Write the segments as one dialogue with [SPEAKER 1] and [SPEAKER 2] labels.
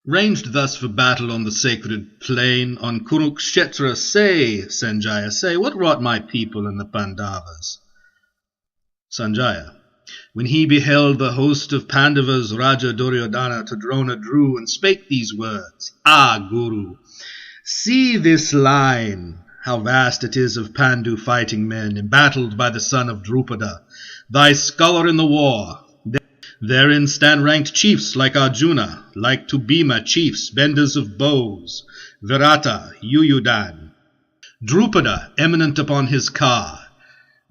[SPEAKER 1] Ranged thus for battle on the sacred plain, on Kurukshetra, say, Sanjaya, say, what wrought my people and the Pandavas? Sanjaya, when he beheld the host of Pandavas, Raja Duryodhana to Drona drew and spake these words, Ah, Guru, see this line, how vast it is of Pandu fighting men, embattled by the son of Drupada, thy scholar in the war. Therein stand ranked chiefs like Arjuna, like to Bhima chiefs, benders of bows, Virata, Yuyudan, Drupada, eminent upon his car,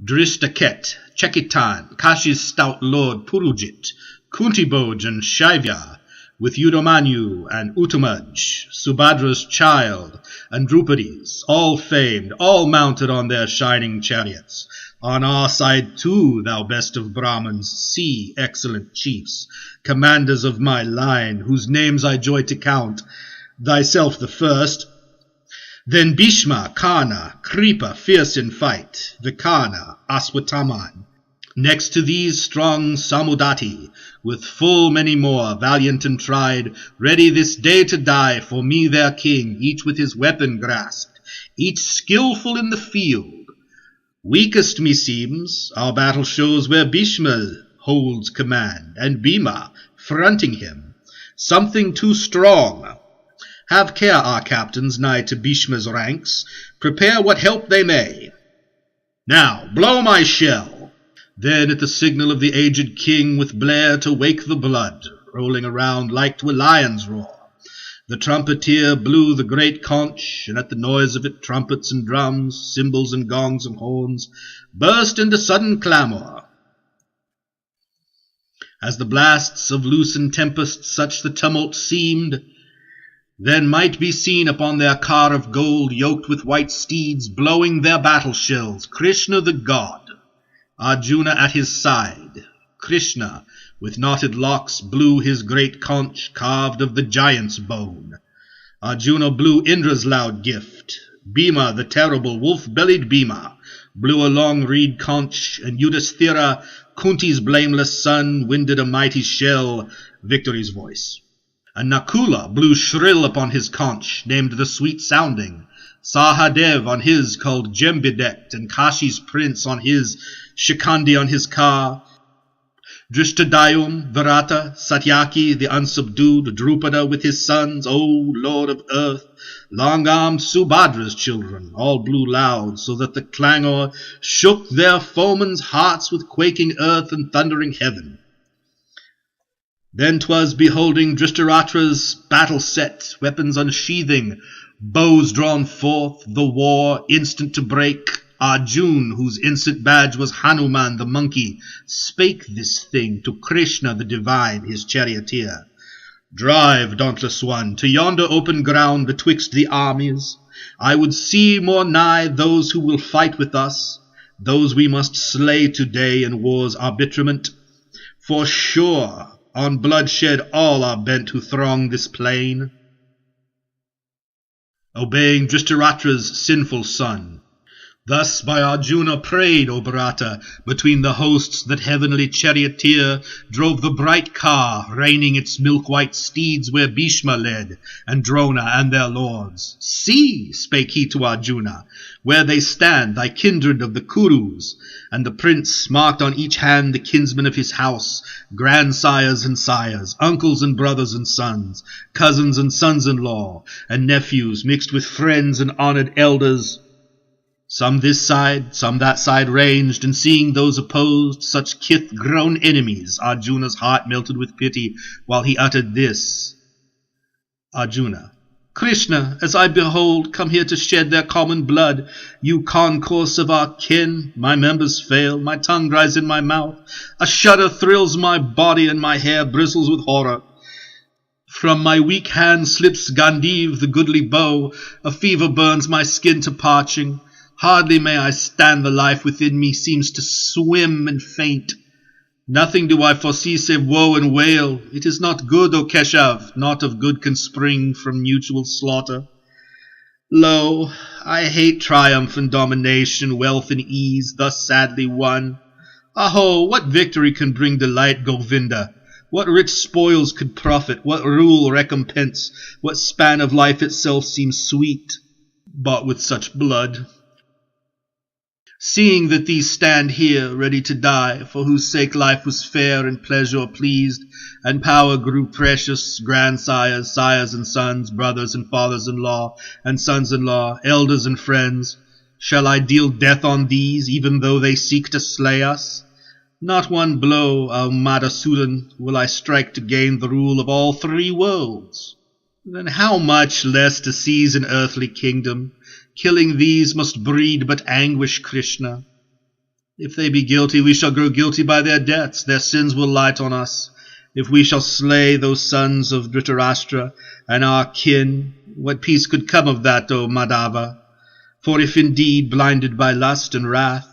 [SPEAKER 1] Drishtaket, Chekitan, Kashi's stout lord Purujit, Kuntiboj and Shaivya, with Udamanyu and Uttamaj, Subhadra's child, and Drupadi's, all famed, all mounted on their shining chariots. On our side too, thou best of Brahmins, see, excellent chiefs, commanders of my line, whose names I joy to count, thyself the first, then Bhishma, Karna, Kripa, fierce in fight, Vikarna, Aswathaman. Next to these strong Samudati, with full many more, valiant and tried, ready this day to die for me their king, each with his weapon grasped, each skilful in the field. Weakest, meseems, our battle shows where Bhishma holds command, and Bhima fronting him, something too strong. Have care, our captains, nigh to Bhishma's ranks, prepare what help they may. Now, blow my shell. Then at the signal of the aged king, with blare to wake the blood, rolling around like to a lion's roar, the trumpeter blew the great conch, and at the noise of it trumpets and drums, cymbals and gongs and horns, burst into sudden clamour. As the blasts of loosened tempest such the tumult seemed, then might be seen upon their car of gold, yoked with white steeds, blowing their battle shells, Krishna the god, Arjuna at his side. Krishna, with knotted locks, blew his great conch, carved of the giant's bone. Arjuna blew Indra's loud gift. Bhima, the terrible wolf-bellied Bhima, blew a long reed conch, and Yudhisthira, Kunti's blameless son, winded a mighty shell, victory's voice. And Nakula blew shrill upon his conch, named the sweet-sounding. Sahadev on his, called Gem-bedecked, and Kashi's prince on his, Shikandi on his car. Drishtadayum, Virata, Satyaki, the unsubdued, Drupada with his sons, O Lord of earth, long-armed Subhadra's children, all blew loud, so that the clangor shook their foemen's hearts with quaking earth and thundering heaven. Then 'twas beholding Drishtaratra's battle set, weapons unsheathing, bows drawn forth, the war instant to break. Arjuna, whose instant badge was Hanuman the monkey, spake this thing to Krishna the divine, his charioteer. Drive, dauntless one, to yonder open ground betwixt the armies. I would see more nigh those who will fight with us, those we must slay today in war's arbitrament. For sure, on bloodshed all are bent who throng this plain. Obeying Drishtaratra's sinful son, thus by Arjuna prayed, O Bharata, between the hosts that heavenly charioteer drove the bright car, reining its milk-white steeds where Bhishma led, and Drona and their lords. See, spake he to Arjuna, where they stand, thy kindred of the Kurus, and the prince marked on each hand the kinsmen of his house, grandsires and sires, uncles and brothers and sons, cousins and sons-in-law, and nephews mixed with friends and honoured elders. Some this side, some that side ranged, and seeing those opposed, such kith grown enemies, Arjuna's heart melted with pity, while he uttered this. Arjuna, Krishna, as I behold, come here to shed their common blood, you concourse of our kin, my members fail, my tongue dries in my mouth, a shudder thrills my body, and my hair bristles with horror. From my weak hand slips Gandiv, the goodly bow, a fever burns my skin to parching. Hardly may I stand, the life within me seems to swim and faint. Nothing do I foresee save woe and wail. It is not good, O Keshav, naught of good can spring from mutual slaughter. Lo, I hate triumph and domination, wealth and ease, thus sadly won. Aho, what victory can bring delight, Govinda? What rich spoils could profit? What rule recompense? What span of life itself seems sweet, bought with such blood? Seeing that these stand here ready to die, for whose sake life was fair and pleasure pleased, and power grew precious, grandsires, sires and sons, brothers and fathers-in-law, and sons-in-law, elders and friends, shall I deal death on these, even though they seek to slay us? Not one blow, O Madhusudan, will I strike to gain the rule of all three worlds. Then how much less to seize an earthly kingdom? Killing these must breed but anguish, Krishna. If they be guilty, we shall grow guilty by their debts. Their sins will light on us. If we shall slay those sons of Dhritarashtra and our kin, what peace could come of that, O Madhava? For if indeed blinded by lust and wrath,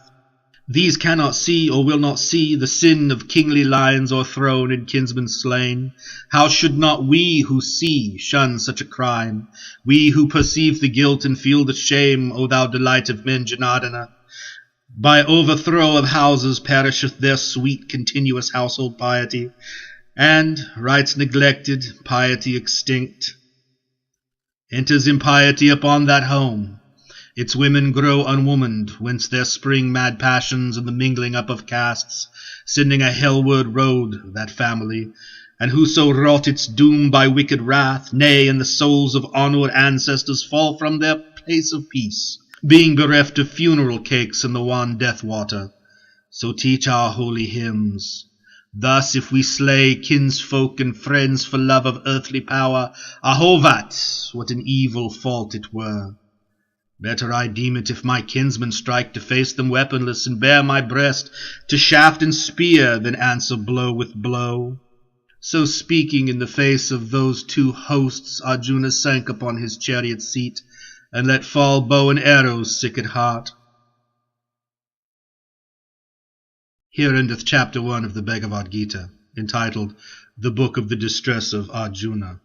[SPEAKER 1] these cannot see or will not see the sin of kingly lions o'erthrown and kinsmen slain, how should not we who see shun such a crime, we who perceive the guilt and feel the shame, O thou delight of men, Janardana? By overthrow of houses perisheth their sweet continuous household piety, and, rights neglected, piety extinct. Enters impiety upon that home. Its women grow unwomaned, whence their spring mad passions and the mingling up of castes, sending a hellward road, that family, and whoso wrought its doom by wicked wrath, nay, and the souls of honoured ancestors fall from their place of peace, being bereft of funeral cakes and the wan death water. So teach our holy hymns. Thus if we slay kinsfolk and friends for love of earthly power, ahovat, what an evil fault it were! Better I deem it if my kinsmen strike to face them weaponless and bare my breast to shaft and spear than answer blow with blow. So speaking in the face of those two hosts, Arjuna sank upon his chariot seat and let fall bow and arrows sick at heart. Here endeth chapter 1 of the Bhagavad Gita, entitled The Book of the Distress of Arjuna.